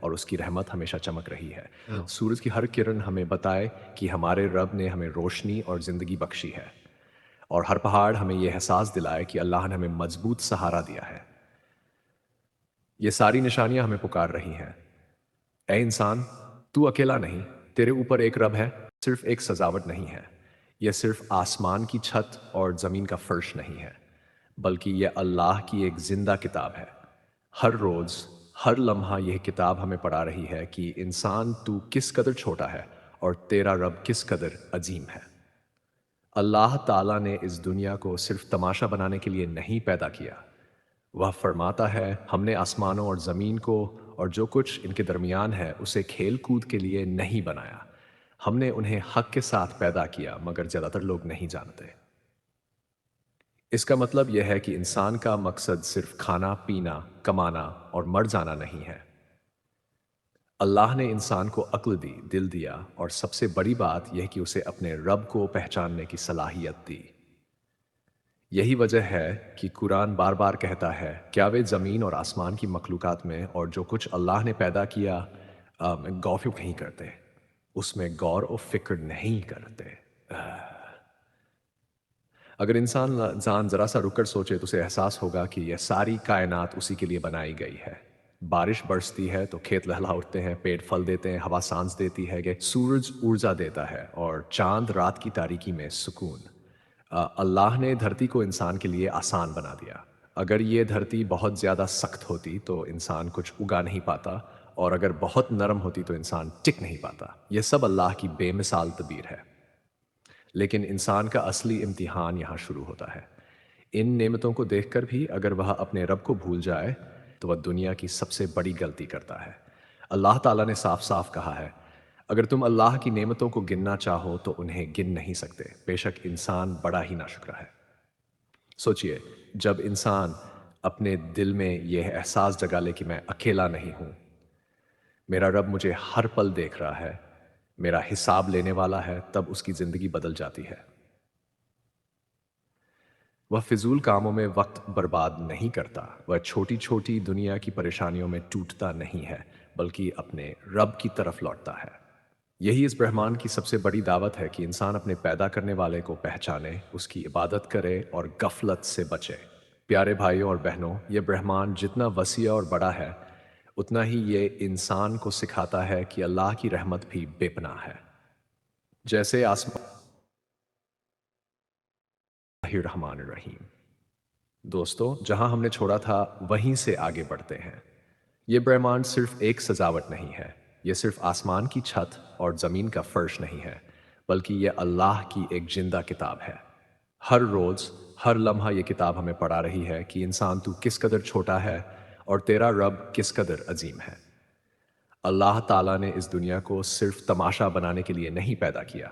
اور اس کی رحمت ہمیشہ چمک رہی ہے۔ سورج کی ہر کرن ہمیں بتائے کہ ہمارے رب نے ہمیں روشنی اور زندگی بخشی ہے، اور ہر پہاڑ ہمیں یہ احساس دلائے کہ اللہ نے ہمیں مضبوط سہارا دیا ہے۔ یہ ساری نشانیاں ہمیں پکار رہی ہیں، اے انسان، تو اکیلا نہیں، تیرے اوپر ایک رب ہے، صرف ایک سجاوٹ نہیں ہے، یہ صرف آسمان کی چھت اور زمین کا فرش نہیں ہے، بلکہ یہ اللہ کی ایک زندہ کتاب ہے۔ ہر روز، ہر لمحہ یہ کتاب ہمیں پڑھا رہی ہے کہ انسان تو کس قدر چھوٹا ہے اور تیرا رب کس قدر عظیم ہے۔ اللہ تعالیٰ نے اس دنیا کو صرف تماشا بنانے کے لیے نہیں پیدا کیا۔ وہ فرماتا ہے، ہم نے آسمانوں اور زمین کو اور جو کچھ ان کے درمیان ہے اسے کھیل کود کے لیے نہیں بنایا، ہم نے انہیں حق کے ساتھ پیدا کیا، مگر زیادہ تر لوگ نہیں جانتے۔ اس کا مطلب یہ ہے کہ انسان کا مقصد صرف کھانا پینا، کمانا اور مر جانا نہیں ہے۔ اللہ نے انسان کو عقل دی، دل دیا، اور سب سے بڑی بات یہ کہ اسے اپنے رب کو پہچاننے کی صلاحیت دی۔ یہی وجہ ہے کہ قرآن بار بار کہتا ہے، کیا وہ زمین اور آسمان کی مخلوقات میں اور جو کچھ اللہ نے پیدا کیا غور نہیں کرتے، اس میں غور و فکر نہیں کرتے۔ اگر انسان ذرا سا رک کر سوچے تو اسے احساس ہوگا کہ یہ ساری کائنات اسی کے لیے بنائی گئی ہے۔ بارش برستی ہے تو کھیت لہلا اٹھتے ہیں، پیڑ پھل دیتے ہیں، ہوا سانس دیتی ہے، کہ سورج ارجا دیتا ہے، اور چاند رات کی تاریکی میں سکون۔ اللہ نے دھرتی کو انسان کے لیے آسان بنا دیا۔ اگر یہ دھرتی بہت زیادہ سخت ہوتی تو انسان کچھ اگا نہیں پاتا، اور اگر بہت نرم ہوتی تو انسان ٹک نہیں پاتا۔ یہ سب اللہ کی بے مثال تدبیر ہے۔ لیکن انسان کا اصلی امتحان یہاں شروع ہوتا ہے۔ ان نعمتوں کو دیکھ کر بھی اگر وہ اپنے رب کو بھول جائے تو وہ دنیا کی سب سے بڑی غلطی کرتا ہے۔ اللہ تعالیٰ نے صاف صاف کہا ہے، اگر تم اللہ کی نعمتوں کو گننا چاہو تو انہیں گن نہیں سکتے، بے شک انسان بڑا ہی ناشکرا ہے۔ سوچئے، جب انسان اپنے دل میں یہ احساس جگا لے کہ میں اکیلا نہیں ہوں، میرا رب مجھے ہر پل دیکھ رہا ہے، میرا حساب لینے والا ہے، تب اس کی زندگی بدل جاتی ہے۔ وہ فضول کاموں میں وقت برباد نہیں کرتا، وہ چھوٹی چھوٹی دنیا کی پریشانیوں میں ٹوٹتا نہیں ہے، بلکہ اپنے رب کی طرف لوٹتا ہے۔ یہی اس برہمان کی سب سے بڑی دعوت ہے کہ انسان اپنے پیدا کرنے والے کو پہچانے، اس کی عبادت کرے اور غفلت سے بچے۔ پیارے بھائیوں اور بہنوں، یہ برہمان جتنا وسیع اور بڑا ہے، اتنا ہی یہ انسان کو سکھاتا ہے کہ اللہ کی رحمت بھی بے پناہ ہے۔ جیسے آسمان الرحمن الرحیم۔ دوستو، جہاں ہم نے چھوڑا تھا وہیں سے آگے بڑھتے ہیں۔ یہ برہمانڈ صرف ایک سجاوٹ نہیں ہے، یہ صرف آسمان کی چھت اور زمین کا فرش نہیں ہے، بلکہ یہ اللہ کی ایک زندہ کتاب ہے۔ ہر روز، ہر لمحہ یہ کتاب ہمیں پڑھا رہی ہے کہ انسان تو کس قدر چھوٹا ہے اور تیرا رب کس قدر عظیم ہے۔ اللہ تعالیٰ نے اس دنیا کو صرف تماشا بنانے کے لیے نہیں پیدا کیا۔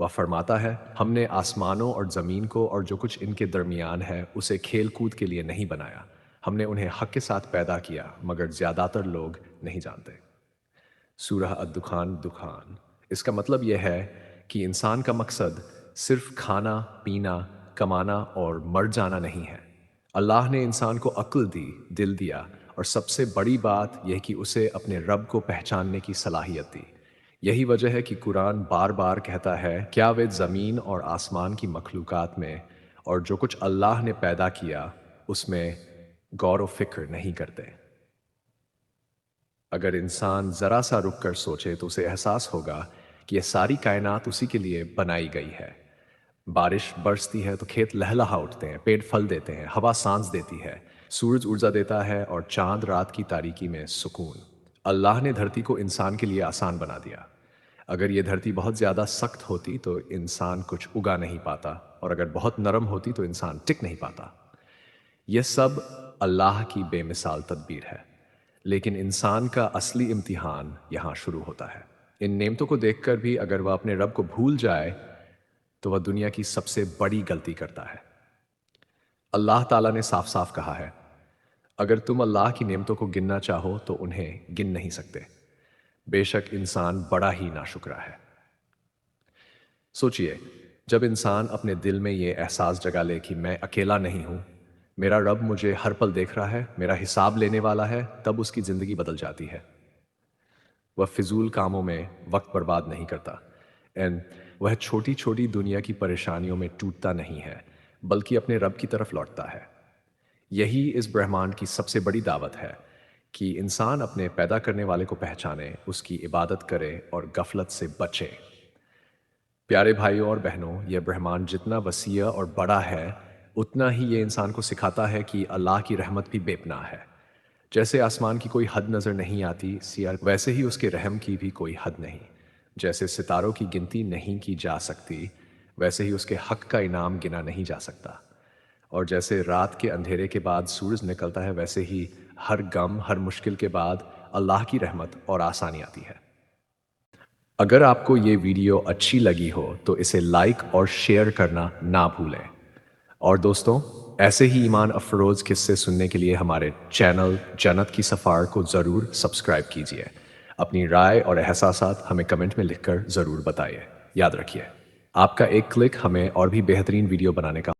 وہ فرماتا ہے، ہم نے آسمانوں اور زمین کو اور جو کچھ ان کے درمیان ہے اسے کھیل کود کے لیے نہیں بنایا، ہم نے انہیں حق کے ساتھ پیدا کیا، مگر زیادہ تر لوگ نہیں جانتے۔ سورہ الدخان دخان۔ اس کا مطلب یہ ہے کہ انسان کا مقصد صرف کھانا پینا، کمانا اور مر جانا نہیں ہے۔ اللہ نے انسان کو عقل دی، دل دیا، اور سب سے بڑی بات یہ کہ اسے اپنے رب کو پہچاننے کی صلاحیت دی۔ یہی وجہ ہے کہ قرآن بار بار کہتا ہے، کیا وہ زمین اور آسمان کی مخلوقات میں اور جو کچھ اللہ نے پیدا کیا اس میں غور و فکر نہیں کرتے۔ اگر انسان ذرا سا رک کر سوچے تو اسے احساس ہوگا کہ یہ ساری کائنات اسی کے لیے بنائی گئی ہے۔ بارش برستی ہے تو کھیت لہلہا اٹھتے ہیں، پیڑ پھل دیتے ہیں، ہوا سانس دیتی ہے، سورج ارجا دیتا ہے، اور چاند رات کی تاریکی میں سکون۔ اللہ نے دھرتی کو انسان کے لیے آسان بنا دیا۔ اگر یہ دھرتی بہت زیادہ سخت ہوتی تو انسان کچھ اگا نہیں پاتا، اور اگر بہت نرم ہوتی تو انسان ٹک نہیں پاتا۔ یہ سب اللہ کی بے مثال تدبیر ہے، لیکن انسان کا اصلی امتحان یہاں شروع ہوتا ہے۔ ان نعمتوں کو دیکھ کر بھی اگر وہ اپنے رب کو بھول جائے تو وہ دنیا کی سب سے بڑی غلطی کرتا ہے۔ اللہ تعالیٰ نے صاف صاف کہا ہے، اگر تم اللہ کی نعمتوں کو گننا چاہو تو انہیں گن نہیں سکتے، بے شک انسان بڑا ہی ناشکرا ہے۔ سوچئے، جب انسان اپنے دل میں یہ احساس جگا لے کہ میں اکیلا نہیں ہوں، میرا رب مجھے ہر پل دیکھ رہا ہے، میرا حساب لینے والا ہے، تب اس کی زندگی بدل جاتی ہے۔ وہ فضول کاموں میں وقت برباد نہیں کرتا اینڈ وہ چھوٹی چھوٹی دنیا کی پریشانیوں میں ٹوٹتا نہیں ہے بلکہ اپنے رب کی طرف لوٹتا ہے۔ یہی اس برہمانڈ کی سب سے بڑی دعوت ہے کہ انسان اپنے پیدا کرنے والے کو پہچانے، اس کی عبادت کرے اور غفلت سے بچے۔ پیارے بھائیوں اور بہنوں، یہ برہمانڈ جتنا وسیع اور بڑا ہے اتنا ہی یہ انسان کو سکھاتا ہے کہ اللہ کی رحمت بھی بے پناہ ہے۔ جیسے آسمان کی کوئی حد نظر نہیں آتی سیاہ، ویسے ہی اس کے رحم کی بھی کوئی حد نہیں۔ جیسے ستاروں کی گنتی نہیں کی جا سکتی ویسے ہی اس کے حق کا انعام گنا نہیں جا سکتا، اور جیسے رات کے اندھیرے کے بعد سورج نکلتا ہے ویسے ہی ہر غم، ہر مشکل کے بعد اللہ کی رحمت اور آسانی آتی ہے۔ اگر آپ کو یہ ویڈیو اچھی لگی ہو تو اسے لائک اور شیئر کرنا نہ بھولیں، اور دوستوں ایسے ہی ایمان افروز قصے سننے کے لیے ہمارے چینل جنت کی سفار کو ضرور سبسکرائب کیجیے۔ اپنی رائے اور احساسات ہمیں کمنٹ میں لکھ کر ضرور بتائیے۔ یاد رکھیے، آپ کا ایک کلک ہمیں اور بھی بہترین ویڈیو بنانے کا